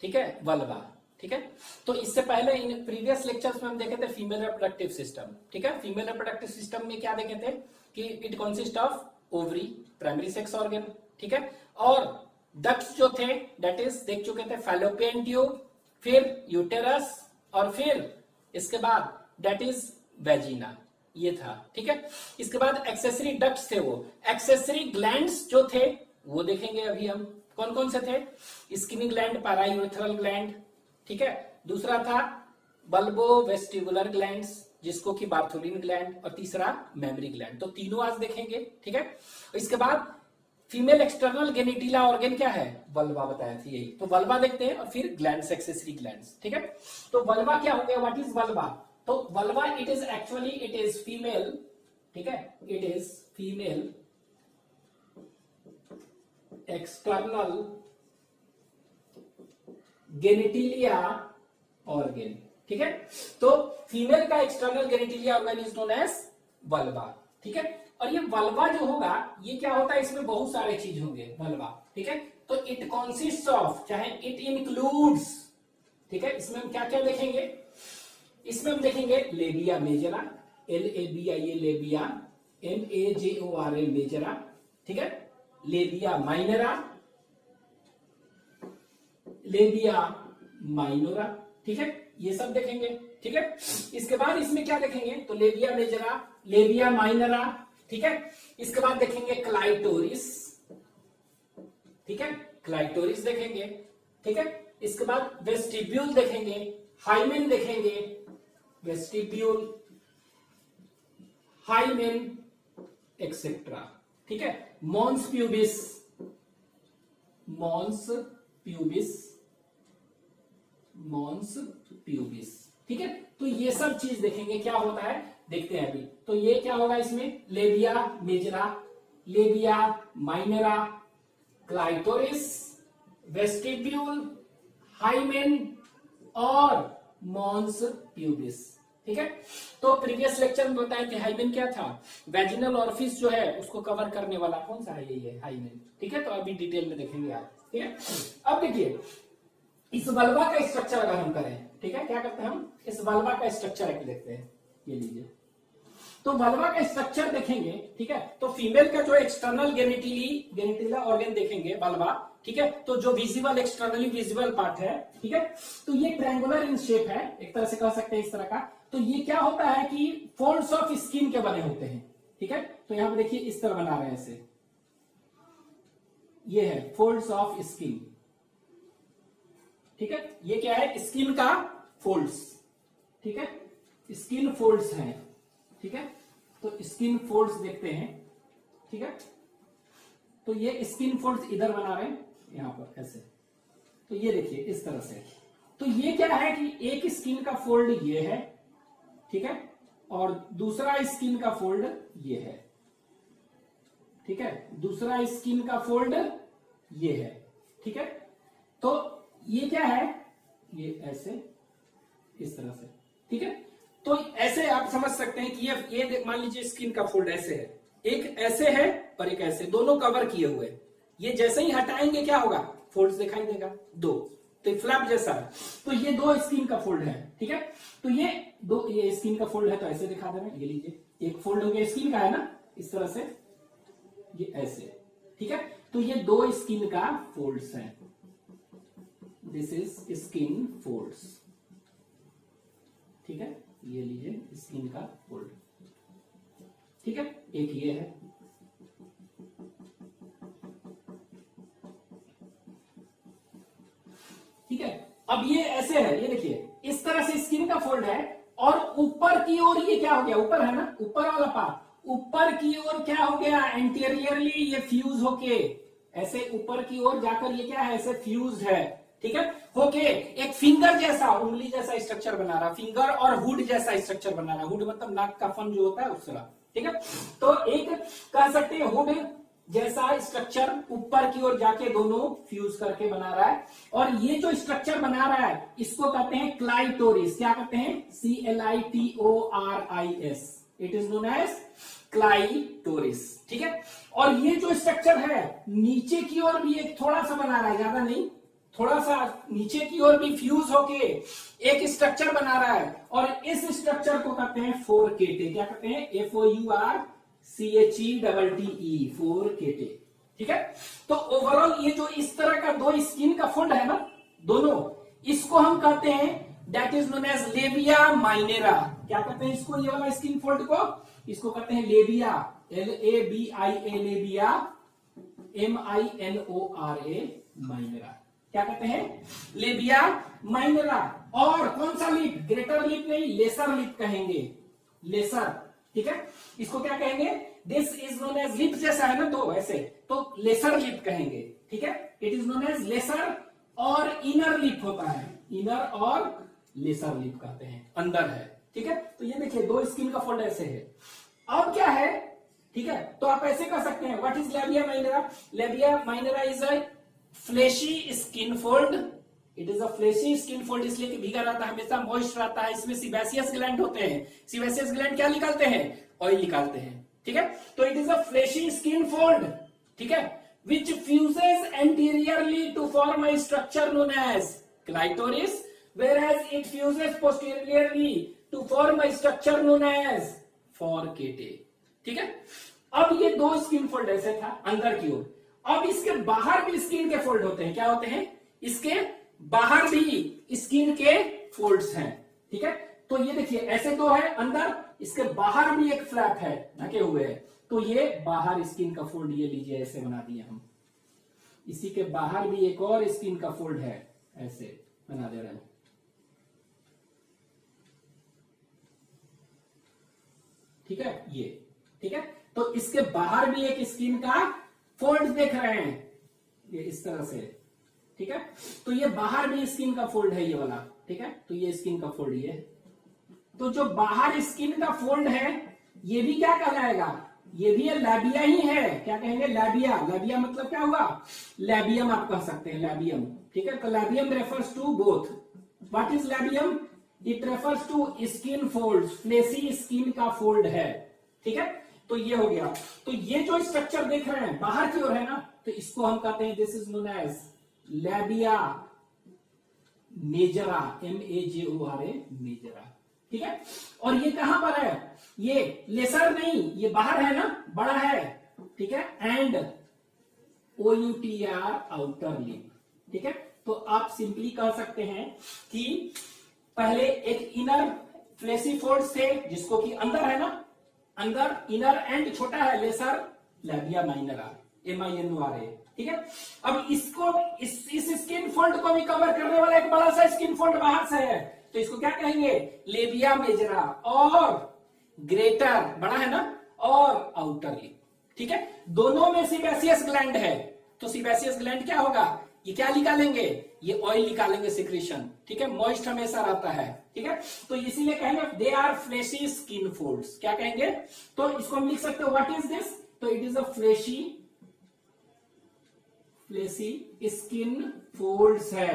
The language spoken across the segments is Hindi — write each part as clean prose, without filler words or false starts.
ठीक है, वल्वा। ठीक है, तो इससे पहले इन प्रीवियस लेक्चर्स में हम देखे थे फीमेल रिप्रोडक्टिव सिस्टम। ठीक है, फीमेल रिप्रोडक्टिव सिस्टम में क्या देखे थे कि it consist of ovary, primary sex organ, ठीक है, और डक्ट्स जो थे दैट इज देख चुके थे फैलोपियन ट्यूब, फिर यूटेरस, और फिर इसके बाद दैट इज वेजिना, ये था। ठीक है, इसके बाद एक्सेसरी डक्ट्स थे, वो एक्सेसरी ग्लैंड्स जो थे वो देखेंगे अभी हम। कौन कौन से थे? स्किनी ग्लैंड, पैरायूरेथ्रल ग्लैंड, ठीक है, दूसरा था बल्बो वेस्टिबुलर ग्लैंड्स जिसको कि बार्थोलिन ग्लैंड, और तीसरा मेमरी ग्लैंड। तो तीनों आज देखेंगे। ठीक है, इसके बाद फीमेल एक्सटर्नल गेनिटिला ऑर्गन क्या है? वल्वा बताया था, यही। तो वल्वा देखते हैं और फिर ग्लैंड्स, एक्सेसरी ग्लैंड्स। ठीक है, तो वल्वा क्या हो गया? What is vulva? तो vulva it is actually it is female, ठीक है, it is female external genitalia organ. ठीक है, तो फीमेल का external genitalia organ is known as vulva. ठीक है, और ये वल्वा जो होगा ये क्या होता है? इसमें बहुत सारे चीज होंगे वल्वा। ठीक है, तो इट कॉन्सिस्ट ऑफ, चाहे इट इंक्लूड्स, ठीक है, इसमें हम क्या क्या देखेंगे? इसमें हम देखेंगे लेबिया मेजरा, LABIA लेबिया, MAJORA मेजरा, ठीक है, लेबिया माइनरा, लेबिया माइनोरा, ठीक है, ये सब देखेंगे। ठीक है, इसके बाद इसमें क्या देखेंगे? तो लेबिया मेजरा, लेबिया माइनरा, ठीक है, इसके बाद देखेंगे क्लाइटोरिस, ठीक है, क्लाइटोरिस देखेंगे। ठीक है, इसके बाद वेस्टिब्यूल देखेंगे, हाइमेन देखेंगे, वेस्टिब्यूल, हाइमेन एक्सेट्रा। ठीक है, mons pubis, mons pubis, mons pubis. ठीक है, तो ये सब चीज देखेंगे क्या होता है, देखते हैं अभी। तो ये क्या होगा इसमें? लेबिया majora, लेबिया minora, clitoris, vestibule, hymen और मॉन्स प्यूबिस। ठीक है, तो प्रीवियस लेक्चर में बताया कि हाइमेन क्या था? वेजिनल ऑरिफिस जो है उसको कवर करने वाला कौन सा है? यही है हाइमेन। ठीक है, तो अभी डिटेल में देखेंगे आप। ठीक है, अब देखिए इस वल्वा का स्ट्रक्चर अगर हम करें, ठीक है, क्या करते हैं हम? इस वल्वा का स्ट्रक्चर देखते हैं, ये लीजिए। तो वल्वा का स्ट्रक्चर देखेंगे, ठीक है, तो फीमेल का जो एक्सटर्नल गेनिटिला ऑर्गन देखेंगे वल्वा, ठीक है, तो जो विजिबल, एक्सटर्नली विजिबल पार्ट है, ठीक है, तो ये ट्रायंगुलर इन शेप है, एक तरह से कह सकते हैं इस तरह का। तो ये क्या होता है कि फोल्ड्स ऑफ स्किन के बने होते हैं। ठीक है, तो यहां पे देखिए इस तरह बना रहे हैं ऐसे, ये है फोल्ड्स ऑफ स्किन। ठीक है, ये क्या है? स्किन का फोल्ड्स। ठीक है, स्किन फोल्ड्स हैं। ठीक है, तो स्किन फोल्ड्स देखते हैं। ठीक है, तो ये स्किन फोल्ड्स इधर बना रहे हैं यहां पर ऐसे, तो ये देखिए इस तरह से। तो ये क्या है कि एक स्किन का फोल्ड ये है, ठीक है, और दूसरा स्किन का फोल्ड ये है। ठीक है, दूसरा स्किन का फोल्ड ये है। ठीक है, तो ये क्या है? ये ऐसे, इस तरह से। ठीक है, तो ऐसे आप समझ सकते हैं कि ये मान लीजिए स्किन का फोल्ड ऐसे है, एक ऐसे है और एक ऐसे, दोनों कवर किए हुए। ये जैसे ही हटाएंगे क्या होगा? फोल्ड्स दिखाई देगा दो, तो फ्लैप जैसा है। तो ये दो स्किन का फोल्ड है। ठीक है, तो ये दो, ये स्किन का फोल्ड है तो ऐसे दिखा दे रहे हैं। ये लीजिए, एक फोल्ड हो गया स्किन का है ना, इस तरह से, ये ऐसे। ठीक है, तो ये दो स्किन का फोल्ड्स हैं। This is skin folds. ठीक है, ये लीजिए स्किन का फोल्ड। ठीक है, एक ये है, ठीक है। अब ये ऐसे है, ये देखिए इस तरह से स्किन का फोल्ड है, और ऊपर की ओर ये क्या हो गया? ऊपर है ना, ऊपर वाला पार्ट, ऊपर की ओर क्या हो गया? एंटीरियरली ये फ्यूज होके ऐसे ऊपर की ओर जाकर ये क्या है? ऐसे फ्यूज है। ठीक है, होके एक फिंगर जैसा, उंगली जैसा स्ट्रक्चर बना रहा, फिंगर और हुड जैसा स्ट्रक्चर बना रहा। हुड मतलब नाक का फन जो होता है उसका। ठीक है, तो एक कह सकते हैं हुड जैसा स्ट्रक्चर ऊपर की ओर जाके दोनों फ्यूज करके बना रहा है। और ये जो स्ट्रक्चर बना रहा है इसको कहते हैं क्लाइटोरिस। क्या कहते हैं? CLITORIS। It is known as clitoris. ठीक है, और ये जो स्ट्रक्चर है नीचे की ओर भी एक थोड़ा सा बना रहा है, ज्यादा नहीं, थोड़ा सा नीचे की ओर भी फ्यूज होके एक स्ट्रक्चर बना रहा है, और इस स्ट्रक्चर को कहते हैं 4 केटे। क्या कहते हैं? FOURCHETTE, 4 केटे। ठीक है, तो ओवरऑल ये जो इस तरह का दो स्किन का फोल्ड है ना, दोनों, इसको हम कहते हैं that is known as labia minora. क्या कहते हैं इसको? ये वाला स्किन फोल्ड को, इसको कहते हैं लेबिया, LABIA, लेबिया, MINORA, माइनेरा। क्या कहते हैं? लेबिया माइनेरा। और कौन सा लिप? ग्रेटर लिप नहीं, लेसर लिप कहेंगे, लेसर। ठीक है, इसको क्या कहेंगे? This is known as lip, जैसा है ना दो ऐसे, तो लेसर लिप कहेंगे। ठीक है, it is known as lesser, और इनर लिप होता है, इनर और लेसर लिप कहते हैं, अंदर है। ठीक है, तो ये देखिए दो स्किन का फोल्ड ऐसे है। अब क्या है? ठीक है, तो आप ऐसे कर सकते हैं, what is labia minora? Labia minora is a fleshy skin fold. It is a fleshy skin fold, इसलिए कि भीगा रहता है, हमेशा मॉइस्ट रहता है। इसमें सिबेसियस ग्लैंड होते हैं। सिबेसियस ग्लैंड क्या निकालते हैं? ऑयल निकालते हैं। ठीक है, तो it is a fleshy skin fold. ठीक है, which fuses anteriorly to form a structure known as clitoris, whereas it fuses posteriorly to form a structure known as fourchette। ठीक है, अब ये दो स्किन फोल्ड ऐसे था अंदर की ओर। अब इसके बाहर भी स्किन के फोल्ड होते हैं। क्या होते हैं? इसके बाहर भी स्किन के फोल्ड्स हैं। ठीक है, तो ये देखिए ऐसे दो है अंदर, इसके बाहर भी एक फ्लैप है, ढके हुए है, तो ये बाहर स्किन का फोल्ड, ये लीजिए ऐसे बना दिए हम। इसी के बाहर भी एक और स्किन का फोल्ड है, ऐसे बना दे रहे हैं। ठीक है, ये ठीक है, तो इसके बाहर भी एक स्किन का फोल्ड देख रहे हैं, ये इस तरह से। ठीक है, तो ये बाहर भी स्किन का फोल्ड है, ये वाला। ठीक है, तो ये स्किन का फोल्ड, ये तो जो बाहर स्किन का फोल्ड है, ये भी क्या कहलाएगा? ये भी लैबिया ही है। क्या कहेंगे? लैबिया। लैबिया मतलब क्या हुआ? लैबियम आप कह सकते हैं, लैबियम। ठीक है, तो labium refers to both. What is labium? It refers to skin fold, fleshy skin का फोल्ड है। ठीक है, तो ये हो गया। तो ये जो स्ट्रक्चर देख रहे हैं बाहर की ओर है ना, तो इसको हम कहते हैं this is known as labia majora, MAJORA, majora. ठीक है, और ये कहां पर है? ये लेसर नहीं, ये बाहर है ना, बड़ा है। ठीक है, एंड OUTR, आउटर लिप। ठीक है, तो आप सिंपली कह सकते हैं कि पहले एक इनर फ्लेसी फोल्ड थे, जिसको कि अंदर है ना, अंदर इनर एंड छोटा है, लेसर, लैबिया माइनरा, MINORA। ठीक है, अब इसको इस स्किन फोल्ड को भी कवर करने वाला एक बड़ा सा स्किन फोल्ड बाहर से है, तो इसको क्या कहेंगे? लेबिया मेजरा, और ग्रेटर, बड़ा है ना, और आउटर लिप। ठीक है, दोनों में सिबेसियस ग्लैंड है, तो सिबेसियस ग्लैंड क्या होगा? ये क्या निकालेंगे? ये ऑयल निकालेंगे, सिक्रीशन। ठीक है, मॉइस्ट हमेशा रहता है। ठीक है, तो इसीलिए कहेंगे they are fleshy skin folds. क्या कहेंगे? तो इसको हम लिख सकते हो, व्हाट इज दिस? तो it is a fleshy skin folds है।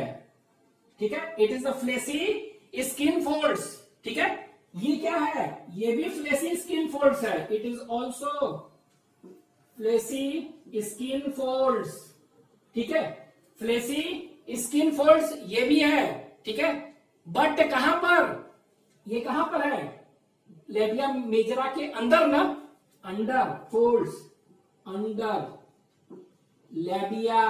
ठीक है, it is a fleshy skin folds. ठीक है, ये क्या है? ये भी फ्लेसी स्किन फोल्ड्स है। It is also fleshy skin folds. ठीक है, फ्लेसी स्किन फोल्ड्स ये भी है। ठीक है, बट कहां पर? ये कहां पर है? लेबिया मेजरा के अंदर ना, under folds, under labia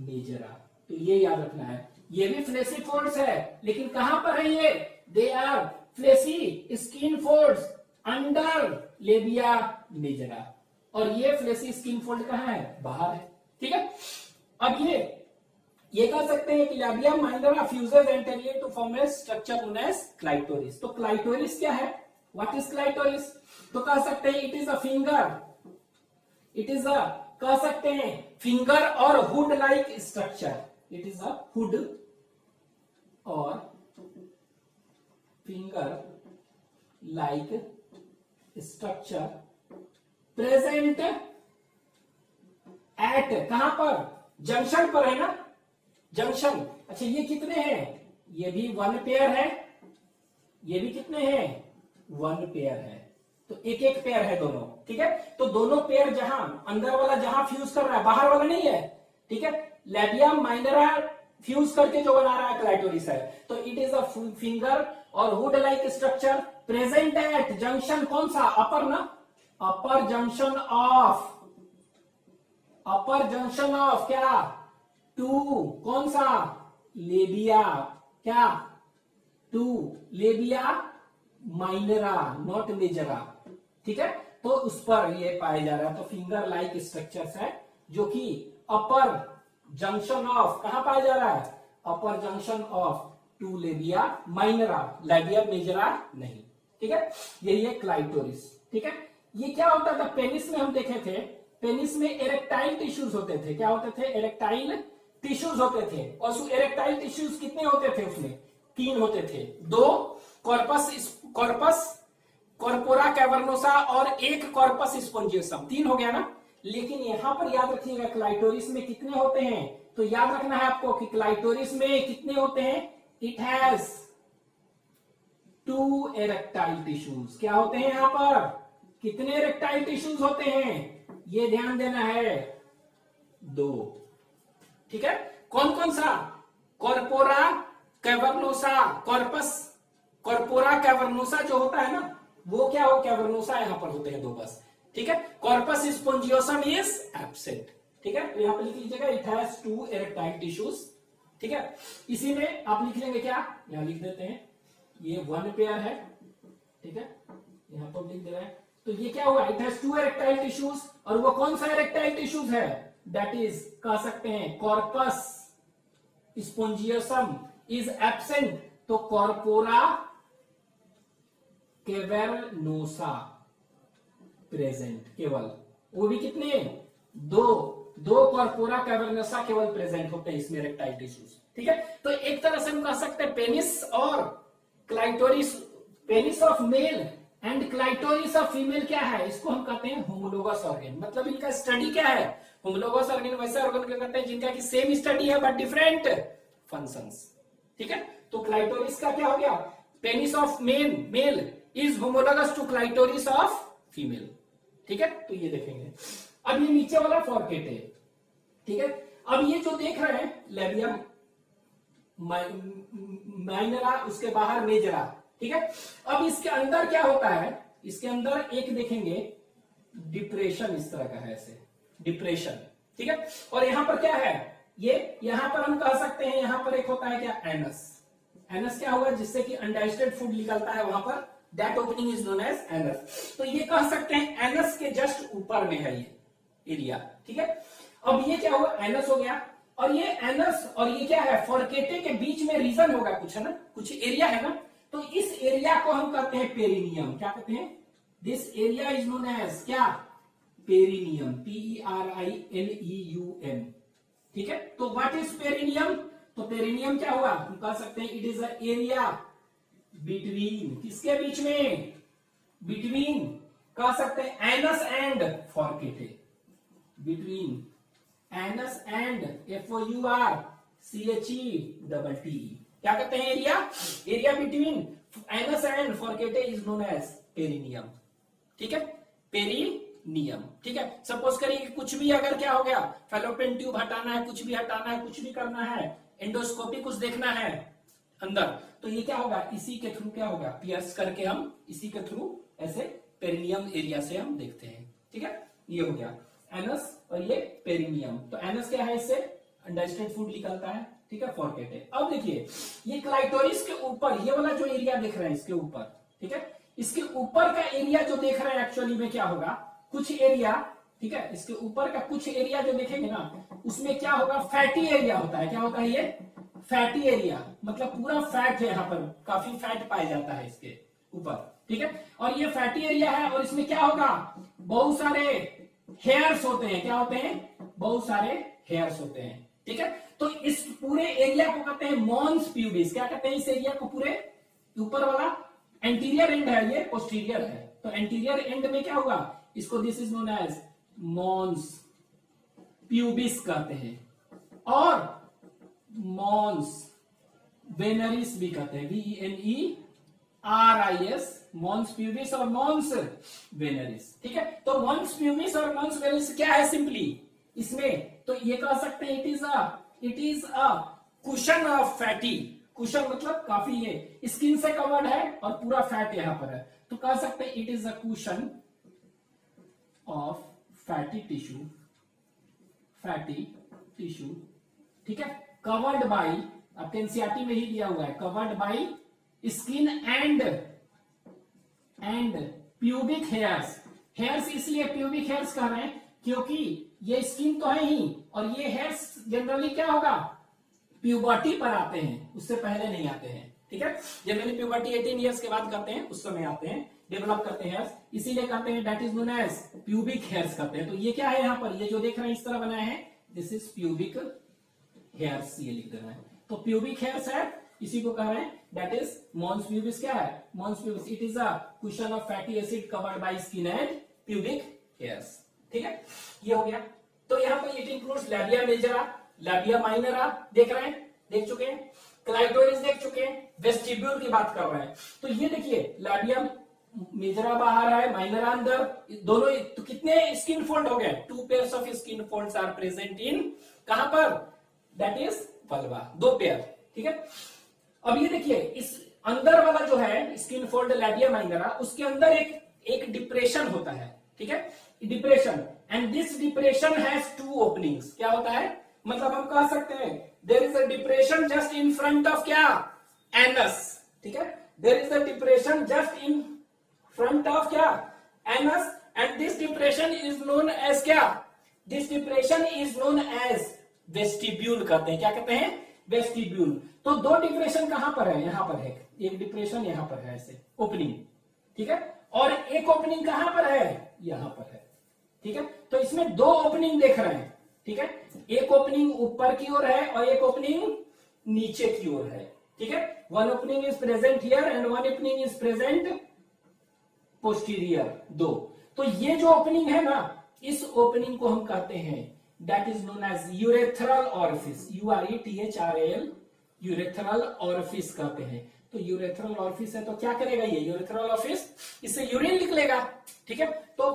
majora. तो ये याद रखना है, ये भी फ्लेसी फोल्ड्स है, लेकिन कहां पर है ये? They are fleshy skin folds under labia majora, और ये फ्लेसी स्किन फोल्ड कहां है? बाहर है। ठीक है, अब ये कह सकते हैं कि labia minora fuses anterior to form a structure known as clitoris. तो क्लाइटोरिस क्या है? What is clitoris? तो कह सकते हैं it is a finger, it is a, कह सकते हैं फिंगर और hood like structure. It is a hood और finger like structure present at, कहां पर? जंक्शन पर है ना, जंक्शन। अच्छा, ये कितने हैं? ये भी 1 पेयर है, ये भी कितने हैं? 1 पेयर है, तो एक एक पेयर है दोनों। ठीक है, तो दोनों पेयर जहां अंदर वाला जहां फ्यूज कर रहा है, बाहर वाला नहीं है। ठीक है, लेबिया माइनरा फ्यूज करके जो बना रहा है क्लाइटोरिस है। तो इट इज अ फिंगर और hood like structure present at junction, कौन सा, अपर ना, अपर जंक्शन ऑफ क्या, टू, कौन सा, लेबिया, क्या, to labia minora, not majora, ठीक है। तो उस पर ये पाया जा रहा है। तो फिंगर लाइक स्ट्रक्चर्स है जो कि अपर जंक्शन ऑफ, कहां पाया जा रहा है, upper junction of two labia minora, labia majora नहीं, ठीक है। यही है क्लाइटोरिस, ठीक है। ये क्या होता था, पेनिस में हम देखे थे, पेनिस में एरेक्टाइल टिश्यूज होते थे, क्या होते थे, एरेक्टाइल टिश्यूज होते थे। और एरेक्टाइल टिश्यूज कितने होते थे उसमें, 3 होते थे, 2 कॉर्पस कॉर्पोरा कैवर्नोसा और 1 कॉर्पस स्पोंजियोसम, 3 हो गया ना। लेकिन यहां पर याद रखिएगा क्लाइटोरिस में कितने होते हैं, तो याद रखना है आपको कि क्लाइटोरिस में कितने होते हैं, इट हैज 2 एरेक्टाइल टिश्यूज, क्या होते हैं यहां पर, कितने एरेक्टाइल टिश्यूज होते हैं, ये ध्यान देना है, 2, ठीक है। कौन कौन सा, कॉर्पोरा कैवर्नोसा, कॉर्पोरा कैवर्नोसा जो होता है ना, वो क्या हो, कैवर्नोसा यहां पर होते हैं 2 बस, ठीक है। कॉर्पस स्पोंजियोसम इज एब्सेंट, ठीक है। तो यहां पर लिख लीजिएगा इट हैज 2 एरेक्टाइल टिश्यूज, ठीक है। इसी में आप लिख लेंगे क्या, यहां लिख देते हैं, ये 1 पेयर है, ठीक है, यहां पर लिख दे रहे हैं। तो ये क्या हुआ, इट हैज 2 एरेक्टाइल टिश्यूज, और वो कौन सा एरेक्टाइल टिश्यूज है, दैट इज कह सकते हैं कॉर्पस स्पोंजियोसम इज एब्सेंट, तो कॉर्पोरा कैवर्नोसा प्रेजेंट, केवल, वो भी कितने, 2 कॉर्पोरा कैवर्नोसा केवल प्रेजेंट होते हैं इसमें एरेक्टाइल टिश्यूज, ठीक है। तो एक तरह से हम कह सकते हैं पेनिस और clitoris, penis of male and clitoris of female क्या है, इसको हम कहते हैं होमोलोगस ऑर्गन। मतलब इनका स्टडी क्या है, होमोलोगस ऑर्गन वैसे ऑर्गन क्या कहते हैं जिनका की सेम स्टडी है बट डिफरेंट फंक्शंस, ठीक है। तो क्लाइटोरिस का क्या हो गया, penis of male is homologous to clitoris of female, ठीक है। तो ये देखेंगे। अब ये नीचे वाला फॉर्केट है, ठीक है। अब ये जो देख रहे हैं लेबियम माइनरा, उसके बाहर मेजरा, ठीक है। अब इसके अंदर क्या होता है, इसके अंदर एक देखेंगे डिप्रेशन, इस तरह का है ऐसे डिप्रेशन, ठीक है। और यहां पर क्या है, ये यहां पर हम कह सकते हैं, यहां पर एक होता है क्या, एनस। एनस क्या होगा, जिससे कि अनडाइजेस्टेड फूड निकलता है वहां पर, that opening is known as anus. तो ये कह सकते हैं एनस के जस्ट ऊपर में है ये एरिया, ठीक है। अब ये क्या हुआ, एनस हो गया, और ये एनस और ये क्या है, फॉर्केटे के बीच में रीजन होगा कुछ, है ना, कुछ एरिया है ना। तो इस एरिया को हम कहते हैं पेरिनियम, क्या कहते हैं, this area is known as क्या, पेरिनियम, PERINEUM, ठीक है। तो व्हाट इज पेरिनियम, तो पेरिनियम क्या हुआ, हम कह सकते हैं it is a area between, किसके बीच में, बिटवीन, कह सकते हैं anus and fourchette, between anus and FOURCHETTE, क्या कहते हैं, area between anus and fourchette is known as perineum, ठीक है, पेरिनियम, ठीक है। सपोज करिए कि कुछ भी अगर क्या हो गया, फैलोपियन ट्यूब हटाना है, कुछ भी हटाना है, कुछ भी करना है, एंडोस्कोपी कुछ देखना है अंदर, तो ये क्या होगा, इसी के थ्रू क्या होगा, पियर्स करके हम इसी के थ्रू ऐसे पेरिनियम एरिया से हम देखते हैं, ठीक है। ये हो गया एनस और ये पेरिनियम। तो एनस क्या है, इससे अनडाइजेस्टेड फूड निकलता है, ठीक है, फॉर्केटे। अब देखिए ये क्लाइटोरिस के ऊपर ये वाला जो एरिया देख रहे हैं इसके ऊपर, ठीक है, इसके ऊपर का एरिया जो देख रहे हैं एक्चुअली में क्या होगा, कुछ एरिया, ठीक है, इसके ऊपर का कुछ एरिया जो देखेंगे ना, उसमें क्या होगा, फैटी एरिया होता है, क्या होता है, ये फैटी एरिया, मतलब पूरा फैट है, यहाँ पर काफी फैट पाया जाता है इसके ऊपर, ठीक है। और ये फैटी एरिया है, और इसमें क्या होगा, बहुत सारे हेयर्स होते हैं, क्या होते हैं, बहुत सारे हेयर्स होते हैं, ठीक है। तो इस पूरे एरिया को कहते हैं मॉन्स प्यूबिस, क्या कहते हैं इस एरिया को, पूरे ऊपर वाला एंटीरियर एंड है, ये पोस्टीरियर है, तो एंटीरियर एंड में क्या होगा, इसको this is known as mons pubis कहते हैं, और मॉन्स वेनरिस भी कहते हैं, VENERIS, मॉन्स प्यूबिस और मॉन्स वेनरिस, ठीक है। तो मॉन्स प्यूबिस और मॉन्स वेनरिस क्या है, सिंपली इसमें तो ये कह सकते हैं it is a cushion of fatty, cushion मतलब काफी ये स्किन से कवर्ड है और पूरा फैट यहां पर है, तो कह सकते हैं it is a cushion of fatty tissue, ठीक है, कवर्ड बाई, अब एनसीईआरटी में ही दिया हुआ है, covered by skin and pubic hairs. Hairs इसलिए प्यूबिक हेयर्स कह रहे हैं क्योंकि ये स्किन तो है ही, और ये हेयर्स जनरली क्या होगा, प्यूबर्टी पर आते हैं, उससे पहले नहीं आते हैं, ठीक है। जनरली प्यूबर्टी 18 इयर्स के बाद करते हैं, उस समय आते हैं, डेवलप करते हैं, इसीलिए कहते हैं that is known as pubic hairs कहते हैं। तो ये क्या है यहाँ पर, ये जो देख रहे हैं इस तरह बनाया है, दिस इज प्यूबिक हेयर्स, ये लिख देना है। तो प्यूबिक हेयर्स है, इसी को कह रहे हैं दैट इज मॉन्स प्यूबिस। क्या है mons pubis, it is a cushion of fatty acid covered by skin and pubic hairs, ठीक है, ये हो गया। तो यहाँ पर it includes labia majora, labia minora देख रहे हैं, देख चुके हैं, क्लाइटोरिस देख चुके हैं, वेस्टिब्यूल की बात कर रहे हैं। तो ये देखिए लैबिया मेजरा बाहर है, माइनरा अंदर, दोनों, तो कितने स्किन फोल्ड हो गए, 2 pairs of skin folds are present in, कहां पर, दैट इज वल्वा, 2 पेयर, ठीक है। अब ये देखिए इस अंदर वाला जो है स्किन फोल्ड लैबिया माइनरा, उसके अंदर एक डिप्रेशन होता है, ठीक है, depression, and this depression has 2 openings. क्या होता है, मतलब हम कह सकते हैं there is a depression just in front of क्या, एनस, ठीक है, there is a depression just in front of क्या, anus, and this depression is known as क्या, this depression is known as vestibule कहते हैं। क्या कहते हैं, वेस्टिब्यूल। तो 2 डिप्रेशन कहां पर है, यहां पर है एक डिप्रेशन, यहां पर है ऐसे ओपनिंग, ठीक है, और एक ओपनिंग कहां पर है, यहां पर है, ठीक है। तो इसमें 2 ओपनिंग देख रहे हैं, ठीक है, एक ओपनिंग ऊपर की ओर है और एक ओपनिंग नीचे की ओर है, ठीक है। One opening is present here and one opening is present posterior, 2। तो ये जो ओपनिंग है ना, इस ओपनिंग को हम कहते हैं that is known as urethral orifice, URETHRAL, urethral orifice कहते हैं। तो यूरेथ्रल ऑरिफिस है तो क्या करेगा ये यूरेथ्रल ऑरिफिस, इससे यूरिन निकलेगा, ठीक है। तो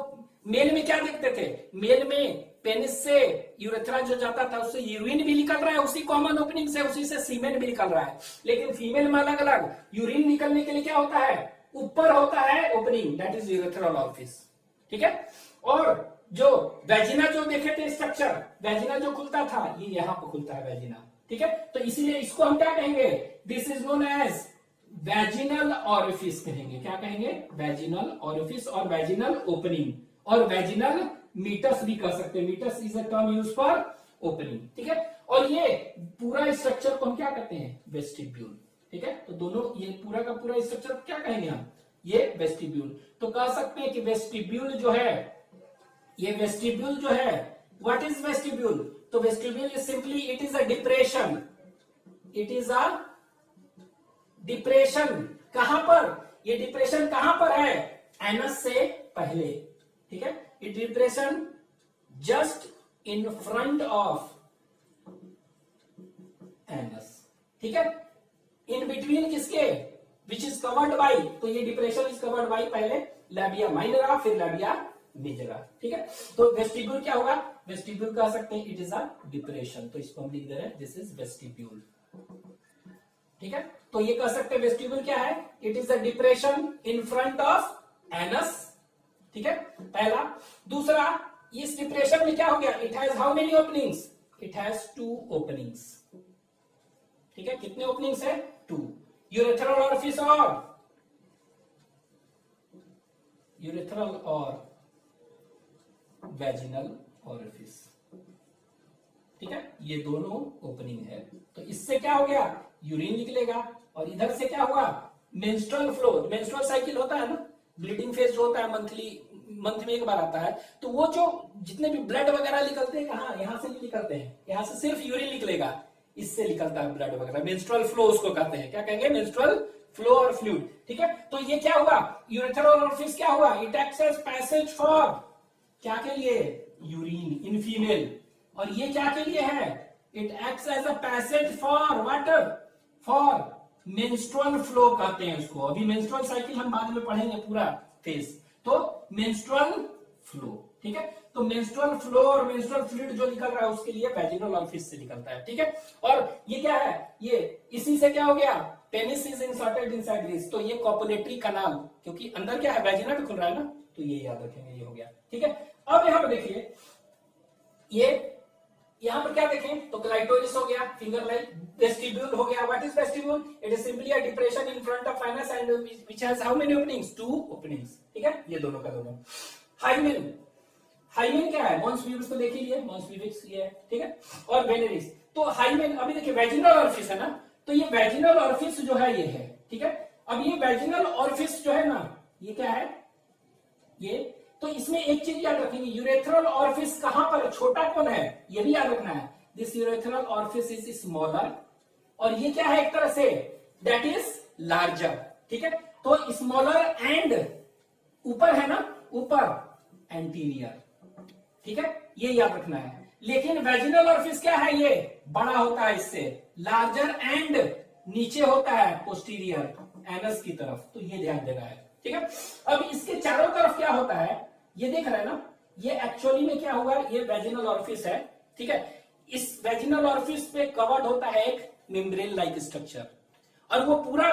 मेल में क्या देखते थे, मेल में पेनिस से यूरेथ्रा जो जाता था उससे यूरिन भी निकल रहा है, उसी कॉमन ओपनिंग से, उसी से सीमेन भी निकल रहा है। लेकिन फीमेल में अलग अलग यूरिन निकलने के लिए क्या होता है, ऊपर होता है opening, that is urethral orifice, ठीक है। और जो वेजिना जो देखे थे स्ट्रक्चर, वेजिना जो खुलता था ये यहां पर खुलता है वेजिना, ठीक है। तो इसीलिए इसको हम क्या कहेंगे, this is known as vaginal orifice कहेंगे। क्या कहेंगे, वेजिनल ऑरिफिस और वेजिनल ओपनिंग, और वेजिनल मीटस भी कह सकते हैं, meatus is a term use for opening, ठीक है। और ये पूरा स्ट्रक्चर को हम क्या कहते हैं, वेस्टिब्यूल, ठीक है। तो दोनों ये पूरा का पूरा स्ट्रक्चर क्या कहेंगे हम, ये वेस्टिब्यूल। तो कह सकते हैं कि वेस्टिब्यूल जो है, ये वेस्टिब्यूल जो है, व्हाट इज वेस्टिब्यूल, तो vestibule is simply it is a depression, it is a depression, कहां पर, ये डिप्रेशन कहां पर है, एनस से पहले, ठीक है, ये depression just in front of anus, ठीक है, इन बिटवीन किसके, विच इज कवर्ड बाई, तो ये डिप्रेशन इज कवर्ड बाई पहले लैबिया माइनरा फिर लैबिया मेजरा, ठीक है। तो वेस्टिब्यूल क्या होगा, वेस्टिब्यूल कह सकते हैं इट इज अ डिप्रेशन, तो इसको हम लिख दे रहे हैं दिस इज वेस्टिब्यूल, ठीक है। तो ये कह सकते हैं वेस्टिब्यूल क्या है, it is a depression in front of anus, ठीक है, पहला। दूसरा, इस डिप्रेशन में क्या हो गया, it has how many openings, it has 2 openings, ठीक है, कितने ओपनिंग्स है, 2, यूरेथ्रल ऑरिफिस और वेजिनल ऑरिफिस, ठीक है, ये दोनों ओपनिंग है। तो इससे क्या हो गया, यूरिन निकलेगा, और इधर से क्या हुआ, मेंस्ट्रुअल फ्लो, मेंस्ट्रुअल साइकिल होता है ना, ब्लीडिंग फेज जो होता है मंथ में एक बार आता है, तो वो जो जितने भी ब्लड वगैरह निकलते हैं कहाँ, यहां से नहीं निकलते हैं, यहां से सिर्फ यूरिन निकलेगा, इससे निकलता है ब्लड वगैरह, मेंस्ट्रुअल फ्लो उसको कहते हैं। क्या कहेंगे, मेंस्ट्रुअल फ्लो और फ्लूइड, ठीक है। तो ये क्या हुआ, यूरेथ्रल ऑरिफिस क्या हुआ, it acts as passage for क्या के लिए, यूरिन इन फीमेल, और ये क्या के लिए है, it acts as a passage for what, for menstrual flow कहते हैं उसको। अभी मेंस्ट्रुअल साइकिल हम बाद में पढ़ेंगे पूरा फेज, तो मेंस्ट्रुअल फ्लो, ठीक है। तो मेंस्ट्रुअल फ्लो और मेंस्ट्रुअल फ्लूइड जो निकल रहा है उसके लिए वैजिनल ऑरिफिस से निकलता है, ठीक है। और ये क्या है, ये इसी से क्या हो गया, penis is inserted inside this, तो ये कॉपुलेटरी कनाल, क्योंकि अंदर क्या है, वैजिना भी खुल रहा है ना, तो ये याद रखेंगे, ये हो गया, ठीक है। अब यहां पर देखिए, ये यहां पर क्या देखें, तो क्लाइटोरिस हो गया, फिंगर लाइक, वेस्टिब्यूल हो गया। What is vestibule? It is simply a depression in front of anus and which has how many openings, 2 openings, ठीक है, ये दोनों का दोनों। हाइमेन, हाइमेन क्या है, मॉन्स प्यूबिस तो देख ही लिए, मॉन्स प्यूबिस ये है, ठीक है, और वेनेरिस। तो हाइमेन, अभी देखिए वेजिनल ऑरिफिस है ना, तो ये वेजिनल ऑरिफिस जो है ये है, ठीक है। अब ये वेजिनल ऑरिफिस जो है ना, ये क्या है, ये, तो इसमें एक चीज याद रखेंगे, यूरेथ्रल ऑरिफिस कहां पर, छोटा कौन है, ये भी याद रखना है, this urethral orifice is smaller, और ये क्या है एक तरह से, दैट इज लार्जर, ठीक है। तो स्मॉलर एंड ऊपर है ना, ऊपर एंटीरियर, ठीक है, ये याद रखना है। लेकिन वेजिनल ऑरिफिस क्या है, ये बड़ा होता है इससे, लार्जर एंड नीचे होता है पोस्टीरियर एनस की तरफ, तो ये ध्यान देना है, ठीक है। अब इसके चारों तरफ क्या होता है, ये देख रहे हैं ना, ये एक्चुअली में क्या हुआ, ये वेजिनल ऑरिफिस है, ठीक है। इस वेजिनल ऑरिफिस पे कवर्ड होता है एक मेम्ब्रेन लाइक स्ट्रक्चर, और वो पूरा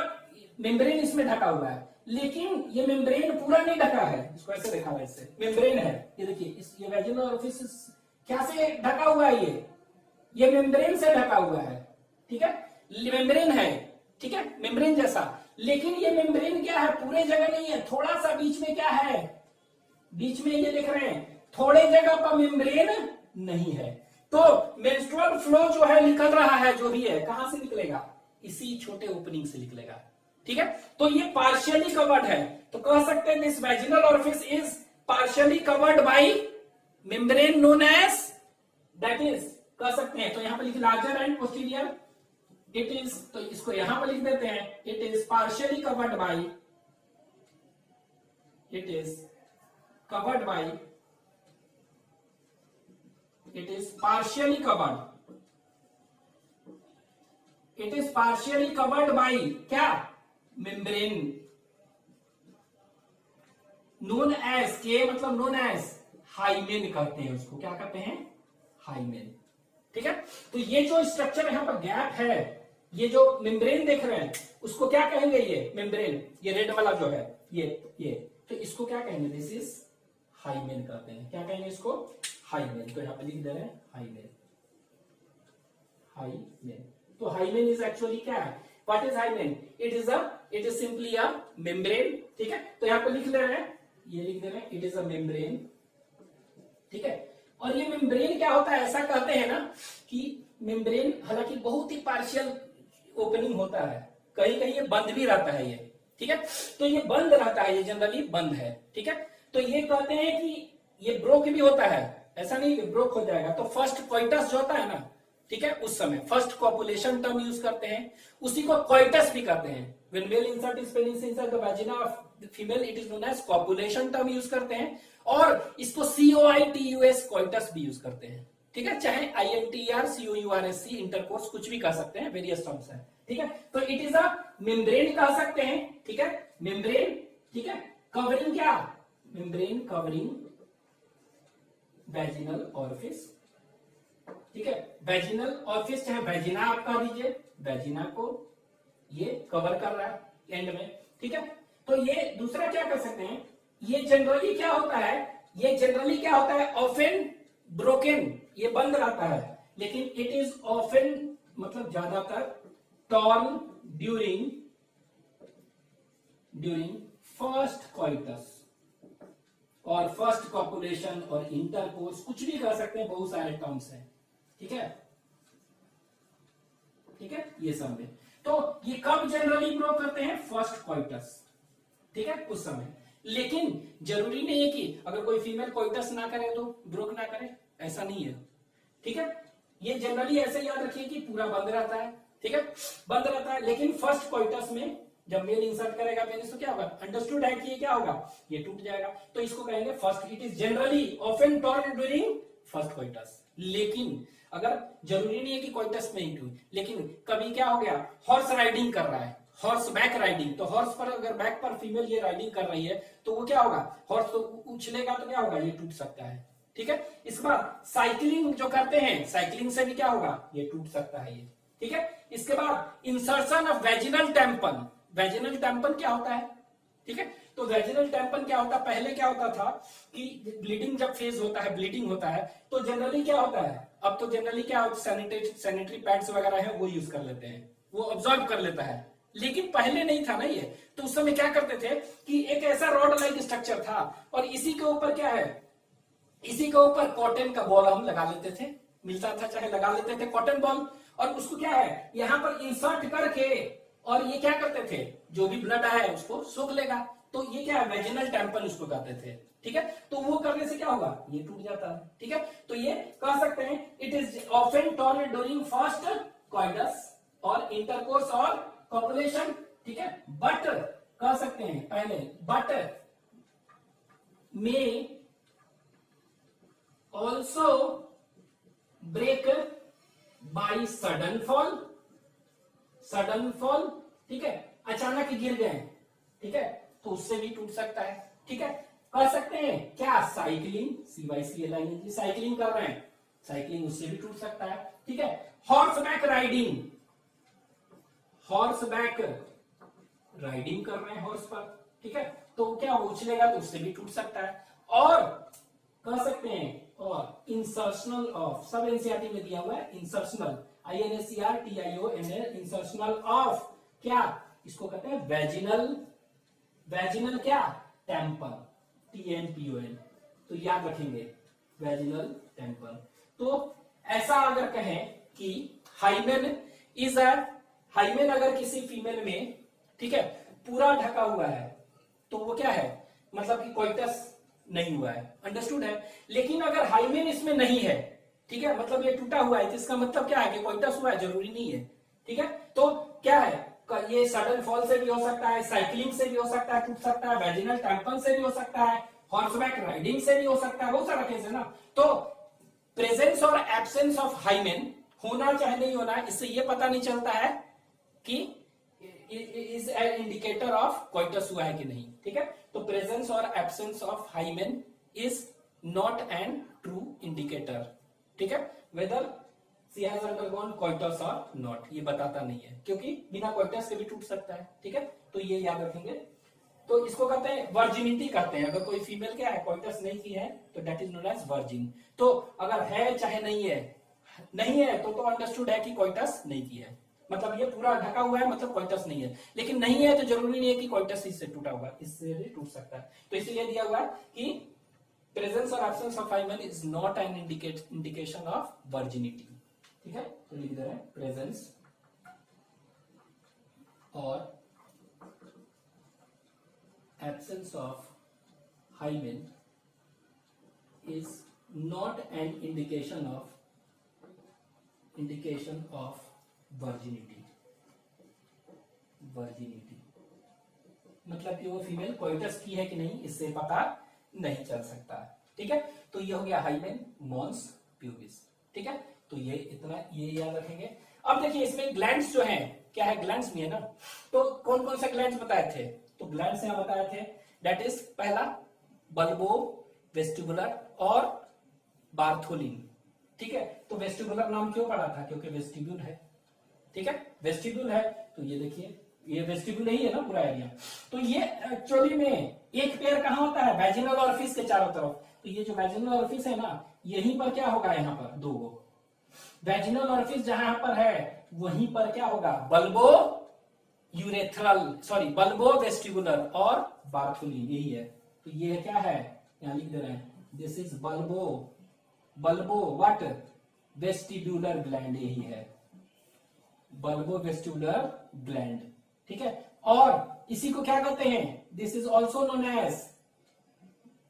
मेम्ब्रेन इसमें ढका हुआ है, लेकिन ये मेम्ब्रेन पूरा नहीं ढका है, इसको ऐसे देखा है, इससे मेम्ब्रेन है, ये देखिए, ये वेजिनल ऑरिफिस क्या से ढका हुआ है, ये मेम्ब्रेन से ढका हुआ है, ठीक है, मेम्ब्रेन है, ठीक है, मेम्ब्रेन जैसा, लेकिन ये मेम्ब्रेन क्या है, पूरे जगह नहीं है, थोड़ा सा बीच में क्या है, बीच में ये देख रहे हैं, थोड़े जगह पर मेम्ब्रेन नहीं है, तो मेंस्ट्रुअल फ्लो जो है निकल रहा है, जो भी है, कहां से निकलेगा, इसी छोटे ओपनिंग से निकलेगा, ठीक है। तो ये पार्शियली कवर्ड है, तो कह सकते हैं this vaginal orifice is partially covered by membrane known as, that is, कह सकते हैं, तो यहां पर लिख larger and posterior, it is, तो इसको यहां पर लिख देते हैं, it is partially covered by, it is covered by, it is partially covered, it is partially covered by क्या, मेम्ब्रेन नोन एज, के मतलब नोन एज हाइमेन कहते हैं उसको, क्या कहते हैं, हाइमेन, ठीक है। तो ये जो स्ट्रक्चर यहां पर गैप है, ये जो मेम्ब्रेन देख रहे हैं उसको क्या कहेंगे, ये मेम्ब्रेन, ये रेड वाला जो है, ये तो इसको क्या कहेंगे, दिस इज हाइमेन कहते हैं, क्या कहेंगे इसको, हाइमेन, तो यहां पर लिख दे रहे हैं हाइमेन, हाइमेन। तो हाइमेन इज एक्चुअली क्या है, what is hymen, it is simply a membrane, ठीक है, तो यहां पर लिख ले रहे हैं, ये लिख दे रहे हैं, इट इज अ मेम्ब्रेन, ठीक है। और ये मेम्ब्रेन क्या होता है, ऐसा कहते हैं ना कि मेम्ब्रेन हालांकि बहुत ही पार्शियल ओपनिंग होता है, कहीं कहीं ये बंद भी रहता है, ये, ठीक है, तो ये बंद रहता है, ये जनरली बंद है, ठीक है। तो ये कहते हैं कि ये ब्रोक भी होता है, ऐसा नहीं कि ब्रोक हो जाएगा, तो फर्स्ट कोइटस जो होता है ना, ठीक है, उस समय फर्स्ट कॉपुलेशन टर्म यूज करते हैं, उसी को कोइटस भी कहते हैं, when male insert is penis inside the vagina of the female, it is known as copulation term use करते हैं, और इसको COITUS कोइटस भी यूज करते हैं, ठीक है, चाहे INTER COURSC इंटरकोर्स कुछ भी कह सकते हैं, वेरियस टर्म्स है, ठीक है। तो इट इज अ मेम्ब्रेन कह सकते हैं, ठीक है, मेम्ब्रेन, ठीक है, कवरिंग क्या, मेम्ब्रेन कवरिंग वैजिनल ऑरिफिस, ठीक है, वैजिनल ऑरिफिस, चाहे वैजिना आप कह दीजिए, वैजिना को ये कवर कर रहा है एंड में, ठीक है। तो ये दूसरा क्या कर सकते हैं, ये जनरली क्या होता है, ये जनरली क्या होता है, ऑफन ब्रोकन, ये बंद रहता है, लेकिन इट इज ऑफन मतलब ज्यादातर टॉर्न ड्यूरिंग फर्स्ट कॉइटस और फर्स्ट कॉपुलेशन और इंटरकोर्स, कुछ भी कर सकते हैं, बहुत सारे टर्म्स हैं, ठीक है, ठीक है, ये सब में। तो ये कब जनरली ब्रो करते हैं, फर्स्ट कॉइटस, ठीक है, उस समय, लेकिन जरूरी नहीं है कि अगर कोई फीमेल कोइटस ना करे तो ब्रोक ना करे, ऐसा नहीं है, ठीक है। ये जनरली ऐसे याद रखिए कि पूरा बंद रहता है, ठीक है, बंद रहता है, लेकिन फर्स्ट कोइटस में जब मेल इंसर्ट करेगा पेनिस तो क्या होगा, अंडरस्टूड है कि ये क्या होगा, ये टूट जाएगा, तो इसको कहेंगे first, it is generally often torn during first coitus. लेकिन अगर जरूरी नहीं है कि कोइटस में ही टूट, लेकिन कभी क्या हो गया, हॉर्स राइडिंग कर रहा है, हॉर्स बैक राइडिंग, तो हॉर्स पर अगर बैक पर फीमेल ये राइडिंग कर रही है तो वो क्या होगा, हॉर्स तो उछलेगा तो क्या होगा, ये टूट सकता है, ठीक है। इसके बाद साइकिलिंग जो करते हैं, साइकिलिंग से भी क्या होगा, ये टूट सकता है ये, ठीक है। इसके बाद इंसर्शन ऑफ वेजिनल टेम्पन, वेजिनल टेम्पन क्या होता है, ठीक है। तो वेजिनल टेम्पन क्या होता है, पहले क्या होता था कि ब्लीडिंग जब फेज होता है, ब्लीडिंग होता है, तो जनरली क्या होता है, अब तो जनरली क्या होता है, सैनिटरी पैड्स वगैरह है वो यूज कर लेते हैं, वो ऑब्जॉर्व कर लेता है, लेकिन पहले नहीं था ना ये। तो उस समय क्या करते थे कि एक ऐसा रॉड लाइक स्ट्रक्चर था और इसी के ऊपर क्या है, इसी के ऊपर कॉटन का बॉल हम लगा लेते थे, मिलता था चाहे लगा लेते थे कॉटन बॉल, और उसको क्या है यहां पर इंसर्ट करके, और ये क्या करते थे, जो भी ब्लड आया है उसको सोख लेगा, तो ये क्या है वेजिनल टेम्पल उसको कहते थे, ठीक है। तो वो करने से क्या होगा, ये टूट जाता है, ठीक है। तो ये कह सकते हैं it is often torn during first coitus और इंटरकोर्स और कॉपुलेशन, ठीक है। बट कह सकते हैं पहले, but may also break by sudden fall, sudden fall, ठीक है, अचानक गिर गए, ठीक है, तो उससे भी टूट सकता है, ठीक है। कर सकते हैं क्या, साइकिलिंग, CYCLING, साइकिलिंग कर रहे हैं, साइकिलिंग उससे भी टूट सकता है, ठीक है। Horse back riding, horse back riding कर रहे हैं हॉर्स पर, ठीक है, तो क्या उछलेगा तो उससे भी टूट सकता है। और कह सकते हैं, और इंसर्शनल ऑफ, सब एनसीईआरटी में दिया हुआ है, इंसर्शनल, INSERTIONL, इंसर्शनल ऑफ क्या, इसको कहते हैं वेजिनल, वेजिनल क्या, टेम्पल, TMPON, तो याद रखेंगे वेजिनल टेम्पल। तो ऐसा अगर कहें कि हाइमेन इज अ, हाइमेन अगर किसी फीमेल में, ठीक है, पूरा ढका हुआ है तो वो क्या है, मतलब कि कोइटस नहीं हुआ है, अंडरस्टूड है। लेकिन अगर हाइमेन इसमें नहीं है, ठीक है, मतलब ये टूटा हुआ है, तो इसका मतलब क्या है कि कोइटस हुआ है, जरूरी नहीं है, ठीक है। तो क्या है, ये सडन फॉल से भी हो सकता है, साइकिलिंग से भी हो सकता है, टूट सकता है, वेजिनल टेम्पल से भी हो सकता है, हॉर्सबैक राइडिंग से भी हो सकता है, बहुत सारा केस है ना। तो प्रेजेंस और एब्सेंस ऑफ हाइमेन होना चाहे नहीं होना, इससे ये पता नहीं चलता है कि is an indicator of coitus हुआ है कि नहीं, ठीक है। तो प्रेजेंस और absence of hymen is not an true indicator, ठीक है, whether she has undergone coitus और नॉट, ये बताता नहीं है, क्योंकि बिना कोइटस के भी टूट सकता है, ठीक है। तो ये याद रखेंगे। तो इसको कहते हैं वर्जिनिटी कहते हैं, अगर कोई फीमेल क्या है कोइटस नहीं की है तो that is known as virgin. तो अगर है चाहे नहीं है, नहीं है तो अंडरस्टूड है कि कोइटस नहीं की है, मतलब ये पूरा ढका हुआ है मतलब कोइटस नहीं है, लेकिन नहीं है तो जरूरी नहीं है कि कोइटस इससे टूटा हुआ, इससे भी टूट सकता है। तो इसलिए दिया हुआ है कि प्रेजेंस और absence of hymen is not an indication of virginity, ठीक है। तो लिख दे रहे हैं प्रेजेंस और absence of hymen is not an indication of virginity, virginity मतलब कि वो फीमेल कोइटस की है कि नहीं इससे पता नहीं चल सकता, ठीक है। तो ये हो गया हाइमेन, मॉन्स, प्यूबिस, ठीक है। तो ये इतना ये याद रखेंगे। अब देखिए इसमें ग्लैंड्स जो हैं, क्या है ग्लैंड्स में है ना, तो कौन कौन से ग्लैंड्स बताए थे, तो ग्लैंड्स यहां बताए थे, दैट इज पहला बल्बो वेस्टिबुलर और बार्थोलिन, ठीक है। तो वेस्टिबुलर नाम क्यों पड़ा था, क्योंकि वेस्टिब्यूल है, ठीक है, वेस्टिब्यूल है। तो ये देखिए ये वेस्टिब्यूल ही है ना पूरा एरिया। तो ये एक्चुअली में एक पेयर कहां होता है, वैजिनल ऑरिफिस के चारों तरफ। तो ये जो वैजिनल ऑरिफिस है ना, यहीं पर क्या होगा, यहाँ पर दो वैजिनल ऑरिफिस जहां पर है वहीं पर क्या होगा, bulbo urethral, sorry bulbo vestibular और बार्थोलिन, यही है। तो ये क्या है, यहां लिख दे रहे हैं, this is bulbo what, vestibular gland, यही है बल्बो वेस्टिबुलर ग्लैंड, ठीक है। और इसी को क्या कहते हैं, this is also known as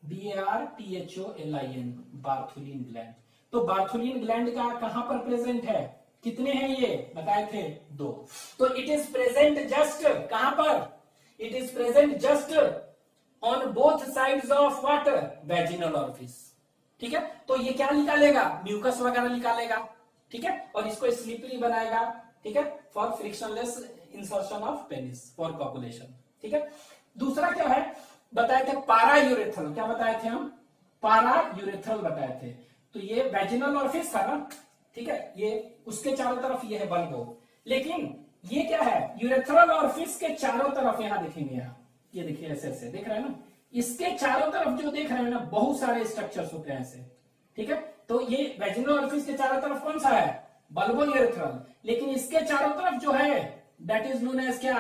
BARTHOLIN, Bartholin gland. तो बार्थोलिन ग्लैंड का कहां पर प्रेजेंट है, कितने हैं ये बताए थे, 2। तो इट इज प्रेजेंट जस्ट कहां पर, it is present just on both sides of what, vaginal orifice, ठीक है। तो ये क्या निकालेगा, म्यूकस वगैरह निकालेगा, ठीक है, और इसको स्लिपरी बनाएगा, ठीक है, for frictionless insertion of penis for copulation, ठीक है। दूसरा क्या है बताए थे, पारा यूरेथ्रल, क्या बताए थे हम, पारा यूरेथ्रल बताए थे। तो ये वेजिनल ऑरिफिस था ना, ठीक है, ये उसके चारों तरफ ये है बल्बो। लेकिन ये क्या है, यूरेथ्रल ऑरिफिस के चारों तरफ, यहां देखेंगे, यहां ये देखिए ऐसे ऐसे दिख रहा है ना, इसके चारों तरफ जो देख रहे हैं ना बहुत सारे स्ट्रक्चर्स होते हैं ऐसे, ठीक है। तो ये वेजिनल ऑरिफिस के चारों तरफ कौन सा है, बल्बो यूरेथ्रल। लेकिन इसके चारों तरफ जो है दैट इज नोन एज क्या,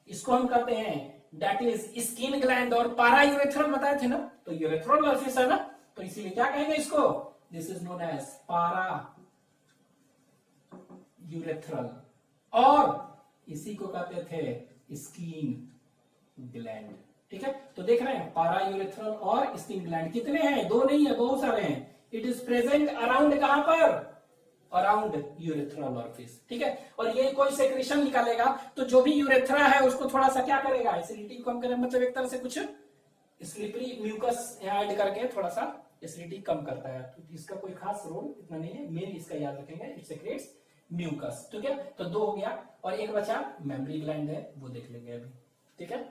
इसको हम कहते हैं दैट इज स्किन ग्लैंड और पारा यूरेथ्रल बताए थे ना। तो यूरेथ्रल ऑरिफिस है ना, तो इसीलिए क्या कहेंगे इसको, दिस इज नोन एज पारा यूरेथ्रल, और इसी को कहते थे स्किन ग्लैंड, ठीक है। तो देख रहे हैं पारा यूरेथ्रल और स्किन ग्लैंड कितने हैं, दो नहीं है, बहुत सारे हैं। इट इज प्रेजेंट अराउंड, कहां पर, अराउंड यूरेथ्रल ऑरिफिस, ठीक है। और ये कोई सेक्रेशन निकालेगा तो जो भी यूरेथ्रा है उसको थोड़ा सा क्या करेगा, एसिडिटी कम करेगा, मतलब एक तरह से कुछ स्लिपरी म्यूकस ऐड करके थोड़ा सा एसिडिटी कम करता है। तो इसका कोई खास रोल इतना नहीं है, मेन इसका याद रखेंगे, इट सेक्रेट्स म्यूकस, ठीक है। तो दो हो गया, और एक बचा मेमरी ग्लैंड है, वो देख लेंगे अभी, ठीक है।